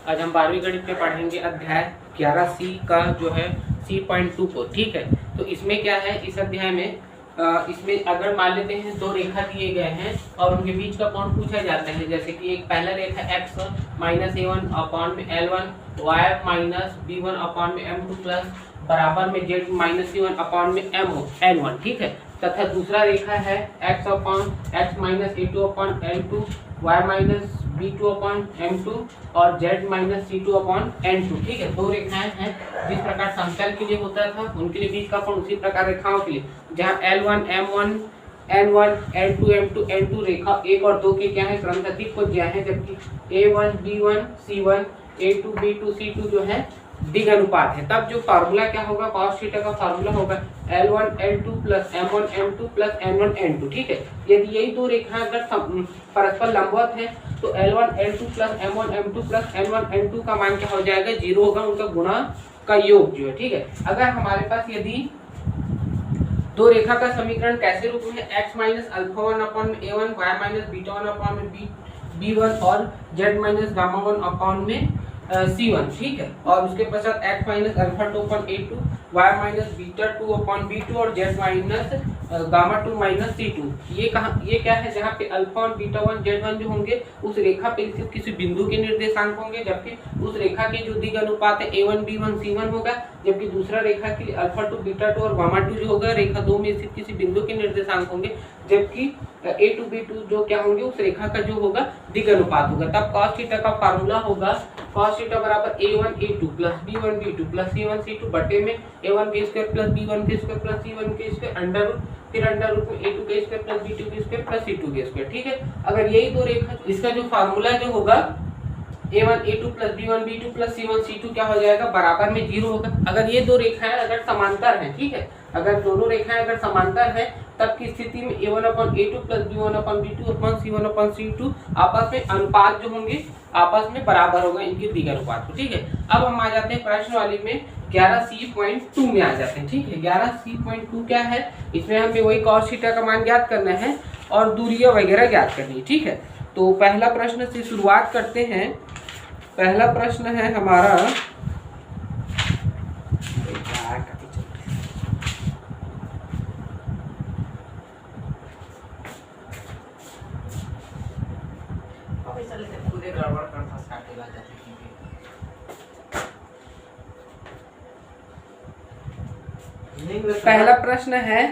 आज हम 12वीं गणित में पढ़ेंगे अध्याय 11C का जो है C.2 को। ठीक है, तो इसमें क्या है, इस अध्याय में इसमें अगर मान लेते हैं दो रेखा दिए गए हैं और उनके बीच का कोण पूछा जाता है, जैसे कि एक पहला रेखा x माइनस a1 अपॉन में l1 y minus b1 upon में m2 प्लस बराबर में z माइनस c1 अपॉन में l1। ठीक है, तथा दूसरा रेखा है x upon x minus a2 upon l2 y minus b2 upon m2 और z minus c2 upon n2। ठीक है, दो रेखाएं हैं। जिस प्रकार समतल के लिए होता था उनके लिए बीच का कोण उसी प्रकार रेखाओं के लिए, जहां L1 M1 N1 L2 M2 N2 रेखा 1 और 2 के क्या है क्रमगति को दिया है, जबकि A1 B1 C1 A2 B2 C2 जो है दिग अनुपात है। तब जो फार्मूला क्या होगा, cos थीटा का फार्मूला होगा L1 L2 plus M1 M2 plus N1 N2। ठीक है, यदि यही दो रेखाएं अगर परस्पर लंबवत है तो L1 L2 plus M1 M2 plus N1 N2 का मान क्या हो जाएगा, 0 होगा, उनका गुणा का योग जो है। ठीक है, अगर हमारे पास यदि दो रेखा का समीकरण कैसे रूप में x minus alpha one upon में a1 y minus beta one upon में b1 और z minus gamma one upon में c1। ठीक है, और उसके पश्चात x minus alpha two upon a2 y minus beta two upon b2 और z minus gamma two minus c2। ये क्या है, जहाँ पे alpha one beta one z1 जो होंगे उस रेखा पे स्थित किसी बिंदु के निर्देशांक होंगे, जबकि उस रेखा के जो दिग अनुपात है a1 b1 c1 होगा, जबकि दूसरा रेखा के लिए अल्फा टू बीटा टू और गामा टू जो होगा रेखा 2 में स्थित किसी बिंदु के निर्देशांक होंगे, जबकि a2 b2 जो क्या होंगे उस रेखा का जो होगा दिग अनुपात होगा। तब cos थीटा का फार्मूला होगा cos थीटा बराबर a1 a2 plus b1 b2 plus c1 c2 बटे में a1 के स्क्वायर प्लस b1 के स्क्वायर प्लस c1 के स्क्वायर अंडर रूट, फिर अंडर रूट में a2 के स्क्वायर प्लस b2 के स्क्वायर प्लस c2 के स्क्वायर। ठीक है, अगर यही दो रेखा, इसका जो फार्मूला जो होगा a1 a2 plus b1 b2 plus c1 c2 क्या हो जाएगा, बराबर में 0 होगा। अगर ये दो रेखाएं अगर समांतर हैं, ठीक है, अगर दोनों रेखाएं अगर समांतर हैं तब की स्थिति में a1 upon a2 plus b1 upon b2 upon c1 upon c2 आपस में अनुपात जो होंगे आपस में बराबर होगा इनके दिग अनुपात को। ठीक है, अब हम आ जाते हैं प्रश्न वाली में 11C.2 में आ जाते हैं। ठीक है, 11C.2 क्या है, इसमें हमें वही cos थीटा का मान ज्ञात करना है और दूरियां वगैरह ज्ञात करनी है। ठीक है, तो पहला प्रश्न से शुरुआत करते हैं। पहला प्रश्न है हमारा, पहला प्रश्न है,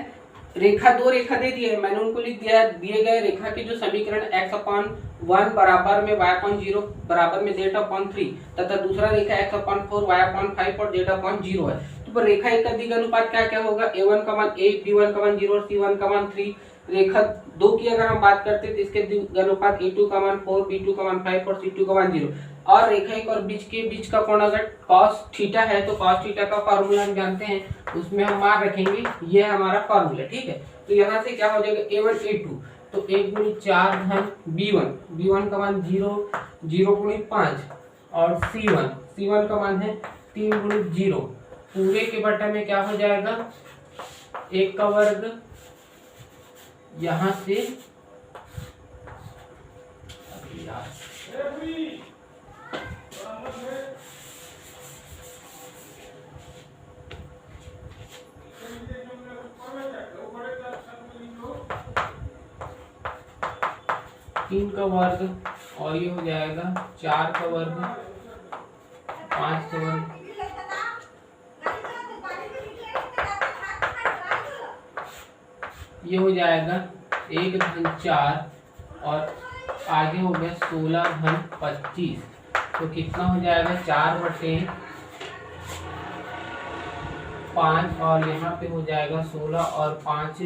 दो रेखा दे दी है, मैंने उनको लिख दिया, दिए गए रेखा के जो समीकरण x अपॉन 1 बराबर में y अपॉन 0 बराबर में z अपॉन 3 तथा दूसरा रेखा x अपॉन 4 y अपॉन 5 और z अपॉन 0 है। तो रेखा एक का दिग अनुपात क्या क्या होगा, a1 का मान 1 b1 का मान 0 और c1 का मान 3। रेखा 2 की अगर हम बात करते हैं तो इसके दिग अनुपात a2 का मान 4 b2 का मान 5 और c2 का मान 0। और रेखा एक और बीच का कोण अगर cos थीटा है तो cos थीटा का फार्मूला हम जानते हैं, उसमें हम मान रखेंगे, ये है हमारा फार्मूला। ठीक है, तो यहाँ से क्या हो जाएगा a1 a2 तो 1 गुणित 4 धन b1 का मान 0 गुणित 5 और c1 का मान है 3 गुणित 0 पूरे के बटा में क्या हो जाएगा 1 का वर्ग, यहाँ से 3 का वर्ग और ये हो जाएगा 4 का वर्ग 5 का वर्ग, ये हो जाएगा 1 धन 4 और आगे हो गया 16 धन 25। तो कितना हो जाएगा 4 बटे 5 और यहाँ पे हो जाएगा 16 और 5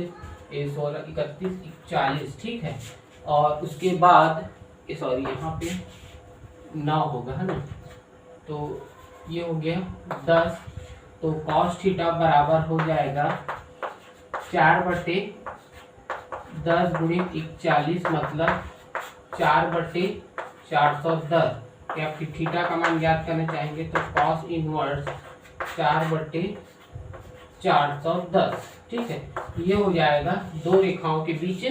16 31 41। ठीक है, और उसके बाद सॉरी यहाँ पे 9 होगा, है ना, तो ये हो गया 10। तो cos थीटा बराबर हो जाएगा 4 बटे 10 गुणित 41 मतलब 4 बटे 410। क्या फिर थीटा का मान ज्ञात करना चाहेंगे तो cos इनवर्स 4 बटे 410। ठीक है, ये हो जाएगा दो रेखाओं के बीच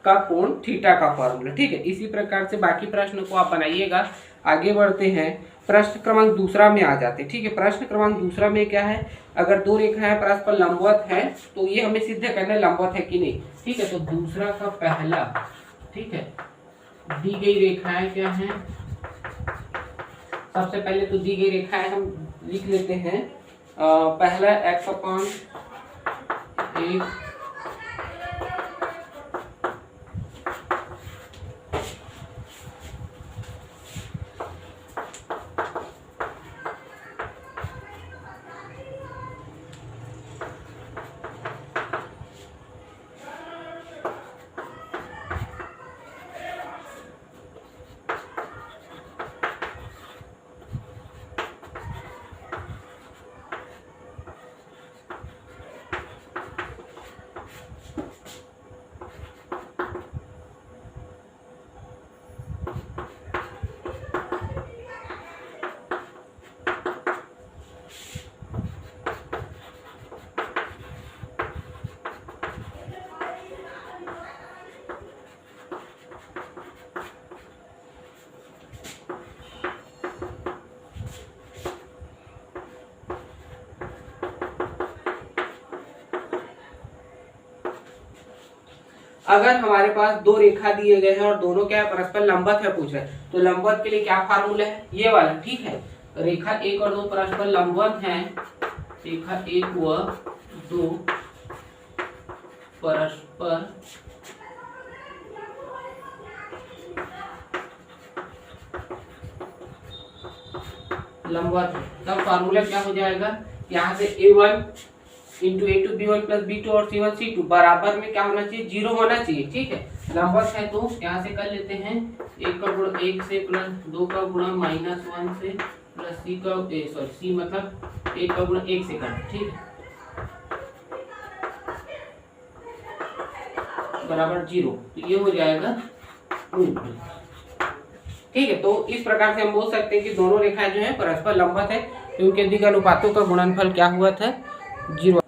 का कोण थीटा का फॉर्मूला। ठीक है, इसी प्रकार से बाकी प्रश्न को आप बनाइएगा। आगे बढ़ते हैं, प्रश्न क्रमांक दूसरा में आ जाते हैं। ठीक है, प्रश्न क्रमांक दूसरा में क्या है, अगर दो रेखाएं परस्पर लंबवत है तो ये हमें सिद्ध करना है लंबवत है कि नहीं। ठीक है, तो दूसरा का पहला, ठीक है, दी गई रेखाएं क्या है, सबसे पहले तो दी गई रेखाएं हम लिख लेते हैं। पहला x/1, अगर हमारे पास दो रेखा दिए गए हैं और दोनों क्या है, परस्पर लंबवत है पूछ रहे हैं, तो लंबवत के लिए क्या फार्मूला है, ये वाला। ठीक है, रेखा 1 और 2 परस्पर लंबवत हैं, रेखा 1 व 2 परस्पर लंबवत है, तब फार्मूला क्या हो जाएगा, यहाँ से A1 into A2 B1 plus B2 और C1 C2 बराबर में क्या होना चाहिए, 0 होना चाहिए। ठीक है, लंबवत है तो यहाँ से कर लेते हैं, 1 का गुणा 1 से प्लस 2 का गुणा -1 से प्लस C मतलब 1 का गुणा 1 से कर, ठीक है, बराबर 0, तो ये हो जाएगा। ठीक है, तो इस प्रकार से हम बोल सकते हैं कि दोनों रेखाएं जो है परस्पर लंबवत है, क्योंकि अधिक अनुपातों का गुणनफल क्या हुआ था, 0।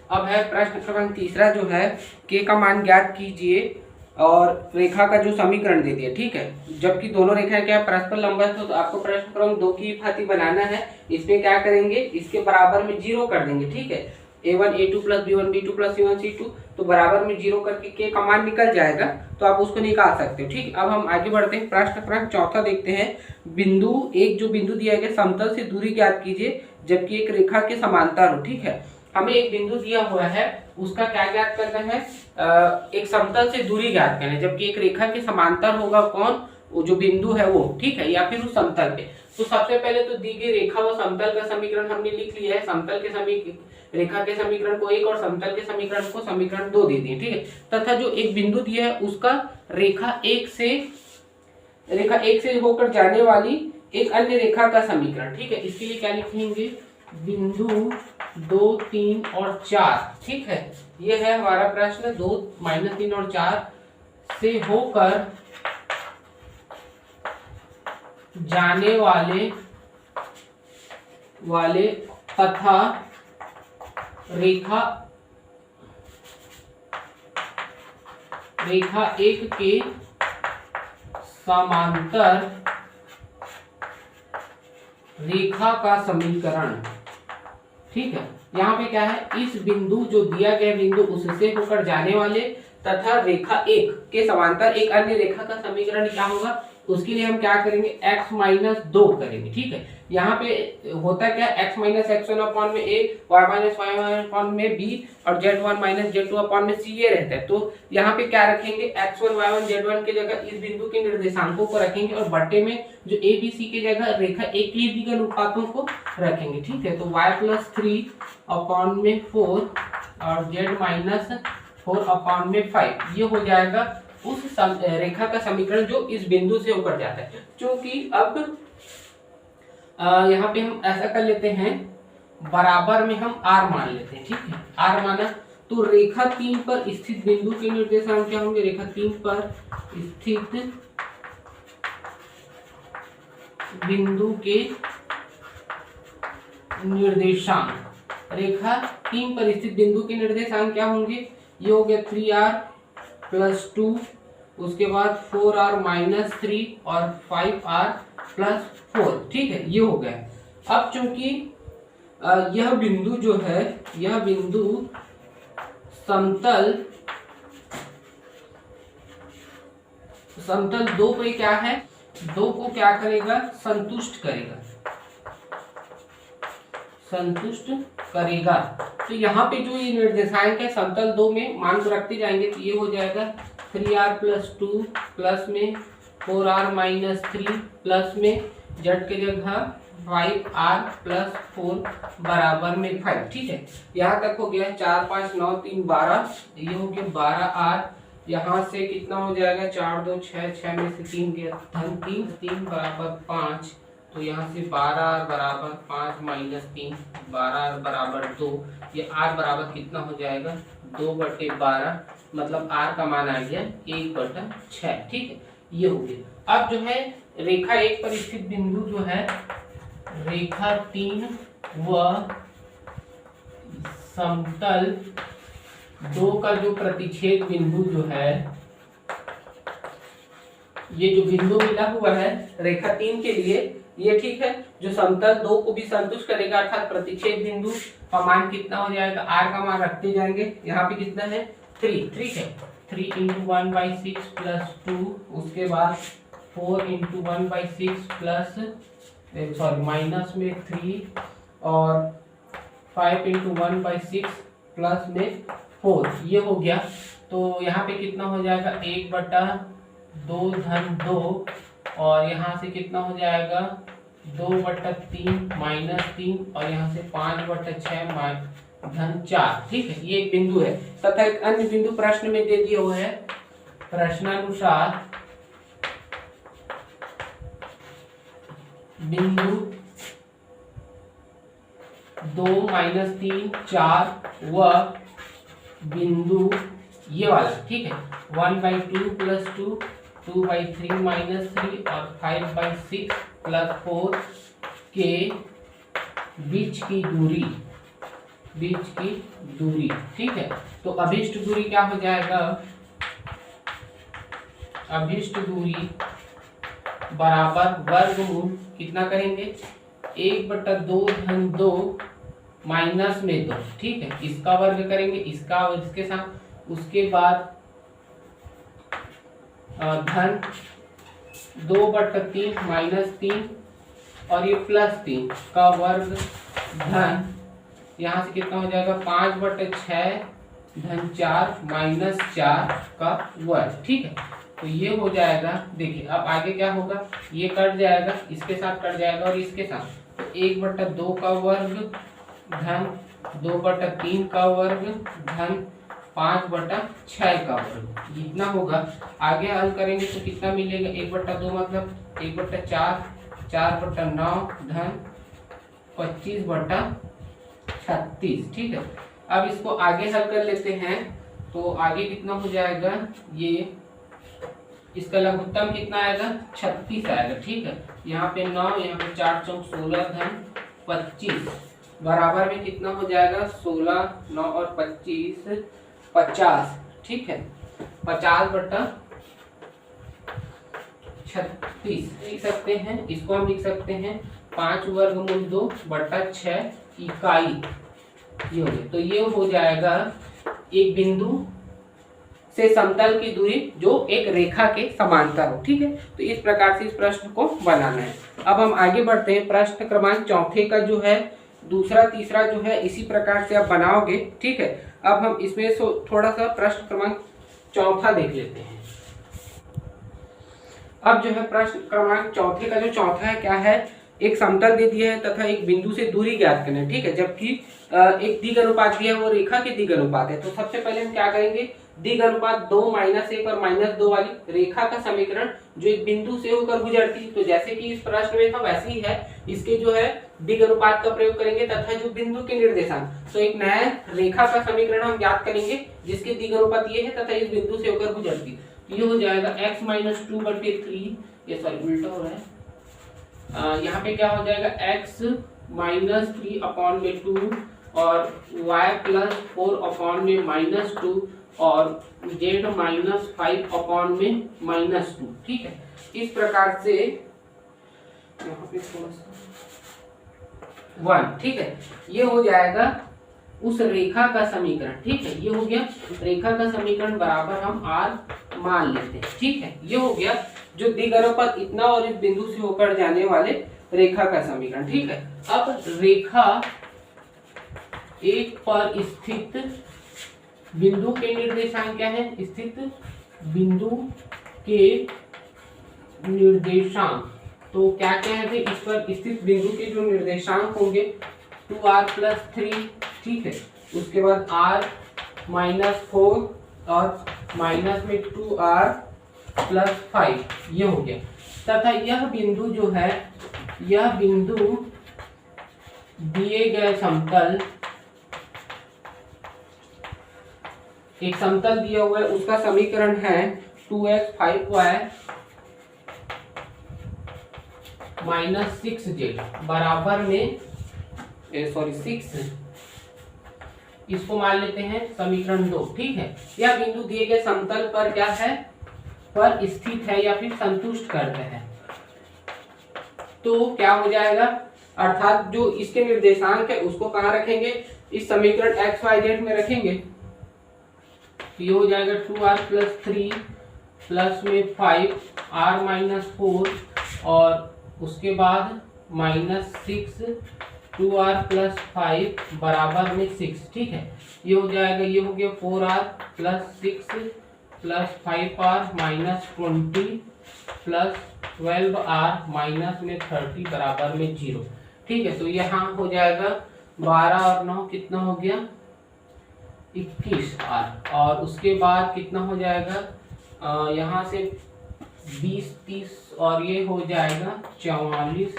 अब है प्रश्न क्रमांक तीसरा जो है, k का मान ज्ञात कीजिए और रेखा का जो समीकरण दे दिया। ठीक है, जबकि दोनों रेखाएं क्या परस्पर लंबवत हो, तो आपको प्रश्न क्रमांक 2 की भांति बनाना है। इसमें क्या करेंगे, इसके बराबर में 0 कर देंगे। ठीक है, A1 A2 plus B1 B2 plus C1 C2, तो बराबर में 0 करके k का मान निकल जाएगा, तो आप उसको निकाल सकते हो। ठीक, अब हम आगे बढ़ते हैं, प्रश्न क्रमांक चौथा देखते हैं। बिंदु एक जो बिंदु दिया गया, समतल से दूरी ज्ञात कीजिए जबकि एक रेखा के समांतर हो। ठीक है, हमें एक बिंदु दिया हुआ है, उसका क्या ज्ञात करना है, एक समतल से दूरी ज्ञात करना है, जबकि एक रेखा के समांतर होगा कौन, वो जो बिंदु है वो। ठीक है, या फिर उस समतल पे। तो सबसे पहले तो दी गई रेखा व समतल का समीकरण हमने लिख लिया है, समतल के रेखा के समीकरण को 1 और समतल के समीकरण को समीकरण 2 दे दिए। ठीक है, तथा जो एक बिंदु दिया है उसका रेखा 1 से होकर जाने वाली एक अन्य रेखा का समीकरण। ठीक है, इसके लिए क्या लिखेंगे, बिंदु 2, 3 और 4। ठीक है, ये है हमारा प्रश्न, 2, -3 और 4 से होकर जाने वाले तथा रेखा 1 के समांतर रेखा का समीकरण। ठीक है, यहाँ पे क्या है, इस बिंदु जो दिया गया बिंदु उससे होकर जाने वाले तथा रेखा 1 के समांतर एक अन्य रेखा का समीकरण क्या होगा, उसके लिए हम क्या करेंगे, x-2 करेंगे। ठीक है, यहाँ पे होता क्या, x - x1 अपॉन में a, y - y1 अपॉन में b और z1 - z2 अपॉन में c ये रहता है। तो यहाँ पे क्या रखेंगे, x1 y1 z1 के जगह इस बिंदु के निर्देशांकों को रखेंगे और बट्टे में जो a b c के जगह रेखा 1 के दिए अनुपातों को रखेंगे। ठीक है, तो y + 3 अपॉन में 4 और z - 4 अपॉन में 5, ये हो जाएगा उस रेखा का समीकरण जो इस बिंदु से होकर जाता है। क्योंकि अब यहाँ पे हम ऐसा कर लेते हैं, बराबर में हम r मान लेते हैं। ठीक है, r माना तो रेखा 3 पर स्थित बिंदु के निर्देशांक क्या होंगे, रेखा 3 पर स्थित बिंदु के निर्देशांक, रेखा 3 पर स्थित बिंदु के निर्देशांक क्या होंगे, ये हो गया 3r +2, उसके बाद 4r - 3 और 5r + 4। ठीक है, ये हो गया। अब चूंकि यह बिंदु जो है, यह बिंदु समतल 2 पे क्या है, 2 को क्या करेगा, संतुष्ट करेगा। तो यहाँ पे जो ये निर्देशांक है समतल 2 में मान को रखते जाएंगे तो ये हो जाएगा 3r + 2 प्लस में 4r - 3 प्लस में z के जगह 5r + 4 बराबर में 5। ठीक है, यहाँ तक हो गया। 4 5 9 3 12, ये हो गया 12r। यहाँ से कितना हो जाएगा, 4 2 6, 6 में से 3 गया, धन 3, 3 बराबर 5। तो यहाँ से 12r बराबर 5 - 3, 12r बराबर 2। ये r बराबर कितना हो जाएगा, 2/12, मतलब r का मान आ गया 1/6। ठीक है, ये हो गया। अब जो है रेखा 1 पर स्थित बिंदु जो है, रेखा 3 व समतल 2 का जो प्रतिच्छेद बिंदु जो है, ये जो बिंदु मिला हुआ है रेखा 3 के लिए, ये ठीक है, जो समतल 2 को भी संतुष्ट करेगा, अर्थात प्रतिच्छेद बिंदु का मान कितना हो जाएगा, r का मान रखते जाएंगे। यहाँ पे कितना है, 3। ठीक है, 3 × 1/6 + 2, उसके बाद 4 × 1/6 प्लस माइनस में 3 और 5 × 1/6 प्लस में 4, ये हो गया। तो यहाँ पे कितना हो जाएगा, 1/2 धन 2, और यहाँ से कितना हो जाएगा, 2/3 - 3, और यहाँ से 5/6 धन 4। ठीक है, ये एक बिंदु है। तथा एक अन्य बिंदु प्रश्न में दे दिया हुआ है, प्रश्नानुसार बिंदु 2 - 3 4 व बिंदु ये वाला, ठीक है, 1/2 + 2, 2/3 - 3 और 5/6 + 4 के बीच की दूरी। ठीक है, तो अभिष्ट दूरी क्या हो जाएगा, अभिष्ट दूरी बराबर वर्गमूल कितना करेंगे, 1/2 धन 2 माइनस में 2। ठीक है, इसका वर्ग करेंगे, इसका और इसके साथ, उसके बाद धन 2/3 - 3 और ये +3 का वर्ग धन, यहाँ से कितना हो जाएगा, 5/6 धन 4 - 4 का वर्ग। ठीक है, तो ये हो जाएगा। देखिए अब आगे क्या होगा, ये कट जाएगा, इसके साथ कट जाएगा और इसके साथ, तो 1/2 का वर्ग धन 2/3 का वर्ग धन 5/6 का वर्ग, इतना होगा। आगे हल करेंगे तो कितना मिलेगा, 1/2 मतलब 1/4, 4/9 धन 25/36। ठीक है, अब इसको आगे हल कर लेते हैं, तो आगे कितना हो जाएगा, ये इसका लघुत्तम कितना आएगा, 36 आएगा। ठीक है, यहाँ पे 9, यहाँ पे 4 चौक 16 धन 25 बराबर में कितना हो जाएगा, 16, 9 और 25 50। ठीक है, 50/36 लिख सकते हैं। इसको हम लिख सकते हैं 5√2/6 इकाई, ये हो गया। तो ये हो जाएगा एक बिंदु से समतल की दूरी जो एक रेखा के समांतर हो। ठीक है, तो इस प्रकार से इस प्रश्न को बनाना है। अब हम आगे बढ़ते हैं, प्रश्न क्रमांक 4 का जो है दूसरा तीसरा जो है इसी प्रकार से आप बनाओगे। ठीक है, अब हम इसमें थोड़ा सा प्रश्न क्रमांक 4 देख लेते हैं। अब जो है प्रश्न क्रमांक 4 का जो चौथा है क्या है, एक समतल दे दिया है तथा एक बिंदु से दूरी ज्ञात करना है। ठीक है, जबकि एक दिग अनुपात दिया है, वो रेखा के दिग अनुपात है। तो सबसे पहले हम क्या करेंगे, दिग अनुपात 2, -1 और -2 वाली रेखा का समीकरण जो एक बिंदु से होकर गुजरती, तो जैसे कि इस प्रश्न में था वैसे ही है, इसके जो है दिग अनुपात का प्रयोग करेंगे तथा जो बिंदु के निर्देशांक, तो एक नया रेखा का समीकरण हम ज्ञात करेंगे जिसके दिग अनुपात ये है तथा इस बिंदु से होकर गुजरती। ये हो जाएगा x - 2/3, ये सॉरी उल्टा हो रहा है, यहाँ पे क्या हो जाएगा, x - 3/2 और y + 4/-2 और z -5 में -2, ठीक है। इस प्रकार से यहाँ पे थोड़ा सा 1, ठीक है। ये हो जाएगा उस रेखा का समीकरण, ठीक है। ये हो गया रेखा का समीकरण बराबर हम r मान लेते हैं, ठीक है। ये हो गया जो द्विगर्भपथ इतना और इस बिंदु से होकर जाने वाले रेखा का समीकरण, ठीक है। अब रेखा एक पर स्थित बिंदु के निर्देशांक क्या है? स्थित बिंदु के निर्देशांक तो क्या क्या है? इस पर स्थित बिंदु के जो निर्देशांक होंगे 2r+3, ठीक है। उसके बाद r-4 और माइनस में 2r+5, ये हो गया। तथा यह बिंदु जो है, यह बिंदु दिए गए समतल, एक समतल दिया हुआ है, उसका समीकरण है 2x 5y -6z बराबर में 6, इसको मान लेते हैं समीकरण 2, ठीक है। यह बिंदु दिए गए समतल पर क्या है? पर स्थित है या फिर संतुष्ट करते हैं। तो क्या हो जाएगा? अर्थात जो इसके निर्देशांक है उसको कहाँ रखेंगे? इस समीकरण x y z में रखेंगे। ये हो जाएगा 2r+3 प्लस में 5r-4 और उसके बाद -6 2r+5 बराबर में 6, ठीक है। ये हो जाएगा, ये हो गया 4r+6 plus 5r -20 plus 12r minus में 30 बराबर में 0, ठीक है। तो यहाँ हो जाएगा 12 और 9 कितना हो गया? 21r। और उसके बाद कितना हो जाएगा? यहाँ से 20 30 और ये हो जाएगा 44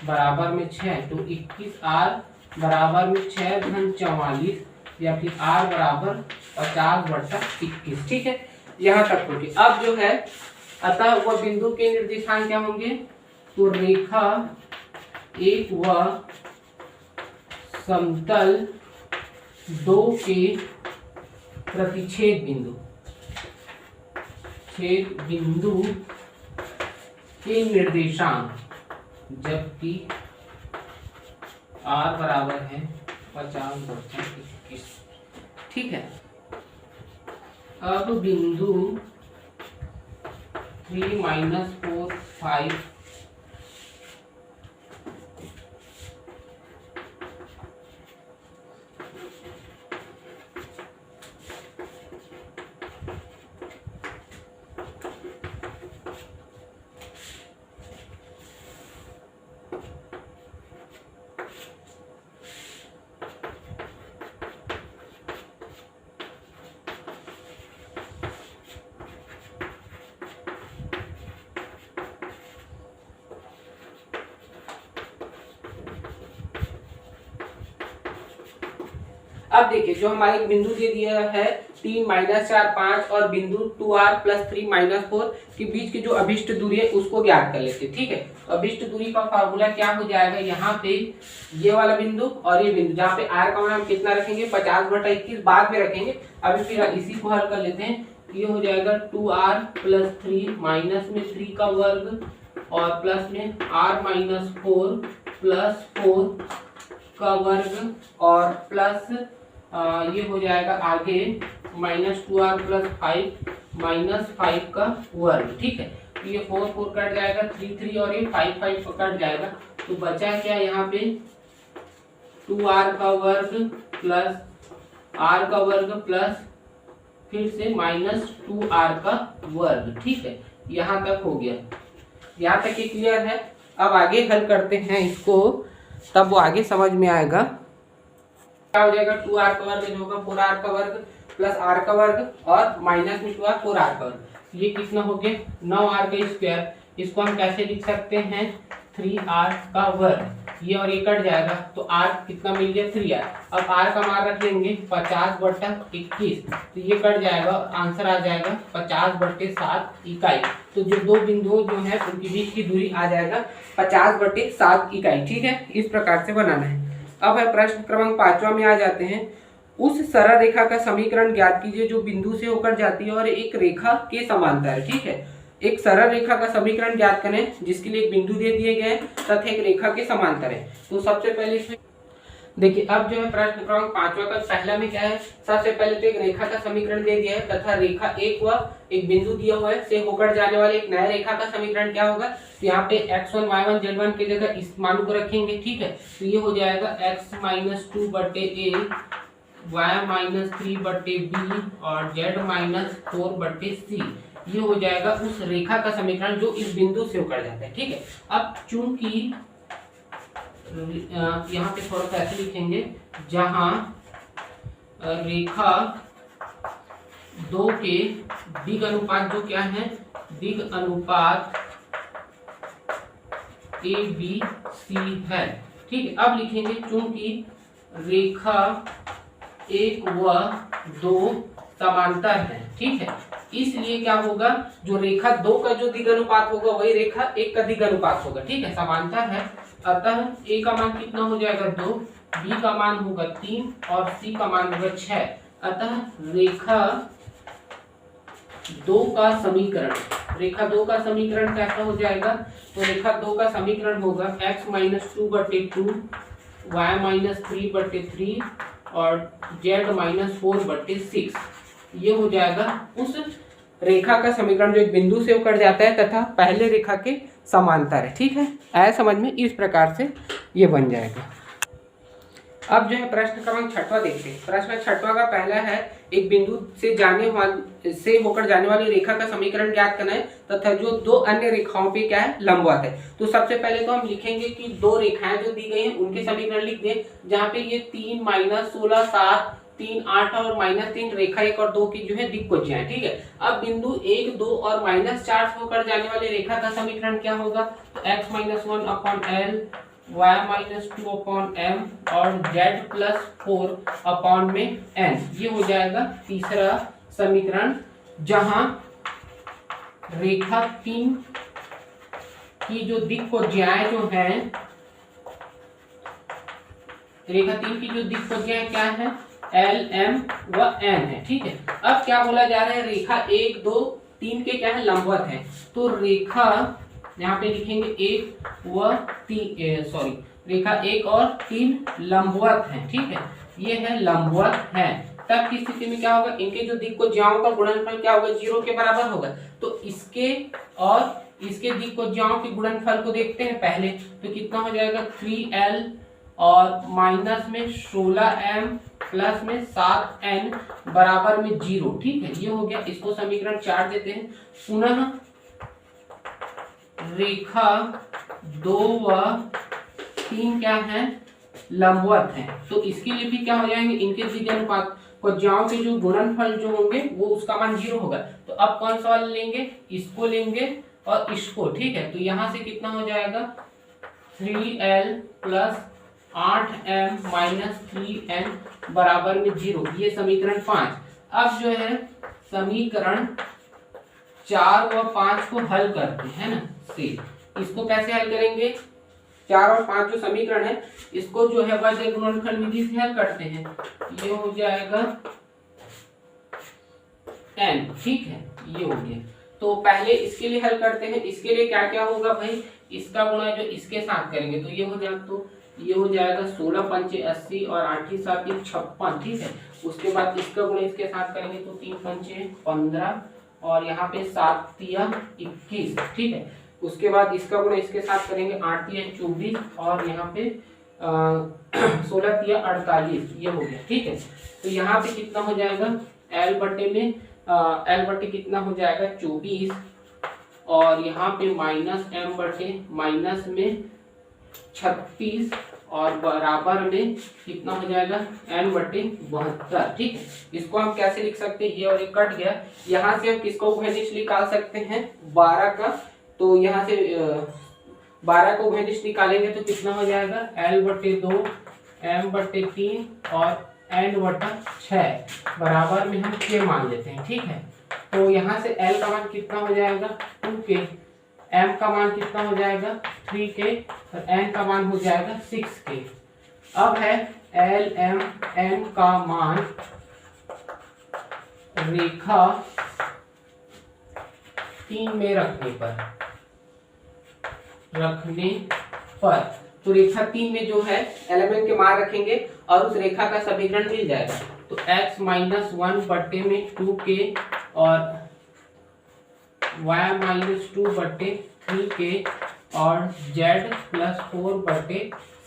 बराबर में 6। तो 21r बराबर में 6 घन 44 या फिर r बराबर 50/21, ठीक है। यहाँ तक होगी। अब जो है अतः वह बिंदु के निर्देशांक क्या होंगे? तो रेखा एक व समतल 2 के प्रतिच्छेद बिंदु के निर्देशांक, जबकि r बराबर है 50/21, ठीक है। अब बिंदु 3 -4 5 अब देखिए जो हमारे बिंदु दे दिया है 3 -4 5 और बिंदु 2r+3 -4 के बीच की जो अभिष्ट दूरी है उसको ज्ञात कर लेते हैं, ठीक है। अभिष्ट दूरी का फार्मूला क्या हो जाएगा? यहाँ पे ये वाला बिंदु और ये बिंदु, जहाँ पे r का मान हम कितना रखेंगे? 50/21 बाद में रखेंगे। अभी फिर इसी को हल कर लेते हैं। ये हो जाएगा 2r+3 माइनस में 3 का वर्ग और प्लस में r-4 प्लस 4 का वर्ग और प्लस ये हो जाएगा आगे -2r+5 -5 का वर्ग, ठीक है। तो ये 4 4 कट जाएगा, 3 3 और ये 5 5 कट जाएगा। तो बचा क्या यहाँ पे? 2r का वर्ग प्लस r का वर्ग प्लस फिर से -2r का वर्ग, ठीक है। यहाँ तक हो गया। यहाँ तक ये क्लियर है। अब आगे हल करते हैं इसको, तब वो आगे समझ में आएगा। क्या हो जाएगा? 2r का वर्ग जो होगा 4r का वर्ग प्लस r का वर्ग और माइनस में 2r 4r का वर्ग। ये कितना हो गया? 9r का स्क्वायर। इसको हम कैसे लिख सकते हैं? 3r का वर्ग। ये और ये कट जाएगा तो r कितना मिल गया? 3r। अब r का मान रख लेंगे 50/21, तो ये कट जाएगा और आंसर आ जाएगा 50/7 इकाई। तो जो दो बिंदुओं जो है उनके बीच की दूरी आ जाएगा 50/7 इकाई, ठीक है। इस प्रकार से बनाना है। अब है प्रश्न क्रमांक 5वां में आ जाते हैं। उस सरल रेखा का समीकरण ज्ञात कीजिए जो बिंदु से होकर जाती है और एक रेखा के समांतर है। ठीक है, एक सरल रेखा का समीकरण ज्ञात करें जिसके लिए एक बिंदु दे दिए गए हैं तथा एक रेखा के समांतर है। तो सबसे पहले इसमें देखिए, अब जो है प्रश्न क्रमांक 5वां का पहला में क्या है, सबसे पहले तो एक रेखा का समीकरण दे दिया है तथा रेखा एक व एक बिंदु दिया हुआ है से होकर जाने वाले एक नया रेखा का समीकरण क्या होगा, तो यहाँ पे x1 y1 z1 की जगह इस मान को रखेंगे। ठीक है, तो ये हो जाएगा x-2 बटे a, y-3 बटे b और z-4 बटे c। ये हो जाएगा उस रेखा का समीकरण जो इस बिंदु से होकर जाता है। ठीक है, अब चूंकि यहाँ पे थोड़ा सा ऐसे लिखेंगे, जहां रेखा दो के दिग अनुपात जो क्या है, दिग अनुपात ए बी सी है। ठीक है, अब लिखेंगे चूंकि रेखा 1 व 2 समांतर है। ठीक है, इसलिए क्या होगा, जो रेखा 2 का जो दिग अनुपात होगा वही रेखा 1 का दिग अनुपात होगा। ठीक है, समांतर है, अतः a का मान कितना हो जाएगा 2, b का मान होगा 3 और c का मान होगा 6। अतः रेखा 2 का समीकरण, रेखा 2 का समीकरण कैसा हो जाएगा, तो रेखा 2 का समीकरण होगा x-2 बटे 2, y-3 बटे 3 और z-4 बटे 6। ये हो जाएगा उस रेखा का समीकरण जो एक बिंदु से होकर जाता है तथा पहले रेखा के समांतर है। ठीक है, आया समझ में, इस प्रकार से ये बन जाएगा। अब जो है प्रश्न क्रमांक 6वां देखते हैं। प्रश्न 6वां का पहला है, एक बिंदु से होकर जाने वाली रेखा का समीकरण ज्ञात करना है तथा जो दो अन्य रेखाओं पे क्या है, लंबवत है। तो सबसे पहले तो हम लिखेंगे कि दो रेखाएं जो दी गई हैं उनके समीकरण लिख दें, जहाँ पे ये 3 - 16 7 3 8 और -3 रेखा 1 और 2 की जो है दिक्कोज्या है। ठीक है, अब बिंदु 1 2 और -4 से होकर जाने वाली रेखा का समीकरण क्या होगा, तो x-1/l, y-2/m और z+4 में n। ये हो जाएगा तीसरा समीकरण, जहां रेखा 3 की जो दिक्कोज्याएं जो हैं, रेखा 3 की जो दिक्कोज्याएं क्या है, L, M व N है। ठीक है, अब क्या बोला जा रहा है, रेखा 1 2 3 के क्या है, लंबवत है। तो रेखा यहाँ पे लिखेंगे 1 व 3 रेखा 1 और 3 लंबवत है। ठीक है, ये है लंबवत है। तब की स्थिति में क्या होगा, इनके जो दिक्कोज्याओं का गुणनफल क्या होगा, 0 के बराबर होगा। तो इसके और इसके दिक्कोज्याओं के गुणनफल को देखते हैं पहले, तो कितना हो जाएगा 3l और माइनस में 16m प्लस में 7n बराबर में 0। ठीक है, ये हो गया, इसको समीकरण 4 देते हैं। पुनः रेखा 2 व 3 क्या है, लंबवत है। तो इसके लिए भी क्या हो जाएंगे, इनके दिग अनुपात कोज्याओं के जो गुणनफल जो होंगे वो उसका मान 0 होगा। तो अब कौन सा वाला लेंगे, इसको लेंगे और इसको। ठीक है, तो यहाँ से कितना हो जाएगा 3l plus 8m minus 3n बराबर में 0। ये समीकरण 5। अब जो है समीकरण 4 व 5 को हल करते हैं ना, से इसको कैसे हल करेंगे, 4 और 5 जो समीकरण है इसको जो है वज्र गुणनफल विधि से हल करते हैं। ये हो जाएगा n। ठीक है, ये हो गया। तो पहले इसके लिए हल करते हैं। इसके लिए क्या क्या होगा भाई, इसका गुणा जो इसके साथ करेंगे तो ये हो जाएगा, तो ये हो जाएगा 16 पंचे 80 और 8 7 56। ठीक है, उसके बाद इसका गुणा इसके साथ करेंगे तो 3 पंचे 15 और यहाँ पे 7 तिया 21। ठीक है, उसके बाद इसका गुणा इसके साथ करेंगे 8 तिया 24 और यहाँ पे 16 तिया 48। ये हो गया। ठीक है, तो यहाँ पे कितना हो जाएगा, L बटे कितना हो जाएगा 24 और यहाँ पे माइनस m बटे माइनस में 36 और बराबर में कितना हो जाएगा n बटे 72। ठीक है, इसको हम कैसे लिख सकते हैं, ये और ये कट गया। यहाँ से हम किसको उभयनिष्ठ निकाल सकते हैं, 12 का। तो यहाँ से 12 को उभयनिष्ठ निकालेंगे तो कितना हो जाएगा l बटे 2 m बटे 3 और n बटा 6 बराबर में हम k मान लेते हैं। ठीक है, तो यहाँ से l का मान कितना हो जाएगा 2k, m का मान कितना हो जाएगा 3k और n का मान हो जाएगा 6k। अब है एल एम एन का मान रेखा 3 में रखने पर तो रेखा 3 में जो है एलिमेंट के मान रखेंगे और उस रेखा का समीकरण मिल जाएगा। तो x माइनस 1 बट्टे में 2k और y माइनस 2 बट्टे 3k और z प्लस 4 बट्टे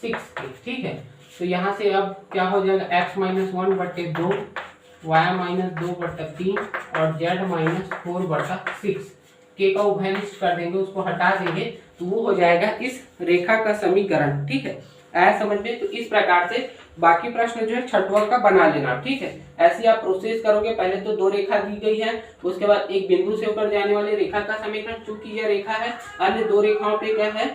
6k। ठीक है, तो यहाँ से अब क्या हो जाएगा, x माइनस 1 बट्टे 2, y माइनस 2 बट्टा 3 और z माइनस 4 बट्टा 6 के का उभय निष्ठ कर देंगे, उसको हटा देंगे तो वो हो जाएगा इस रेखा का समीकरण। ठीक है, ऐसा समझ में। तो इस प्रकार से बाकी प्रश्न जो है छठवां का बना लेना। ठीक है, ऐसे आप प्रोसेस करोगे। पहले तो 2 रेखा दी गई है, उसके बाद एक बिंदु से होकर जाने वाली रेखा का समीकरण, चूंकि यह रेखा है, अन्य 2 रेखाओं पे क्या है,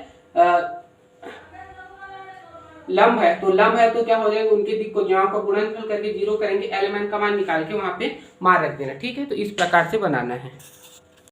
लंब है, तो लंब है तो क्या हो जाएगा, उनके दिक् को ज्याओं का गुणनफल करके 0 करेंगे, एलिमेंट का मान निकाल के वहां पे मान रख देना। ठीक है, तो इस प्रकार से बनाना है।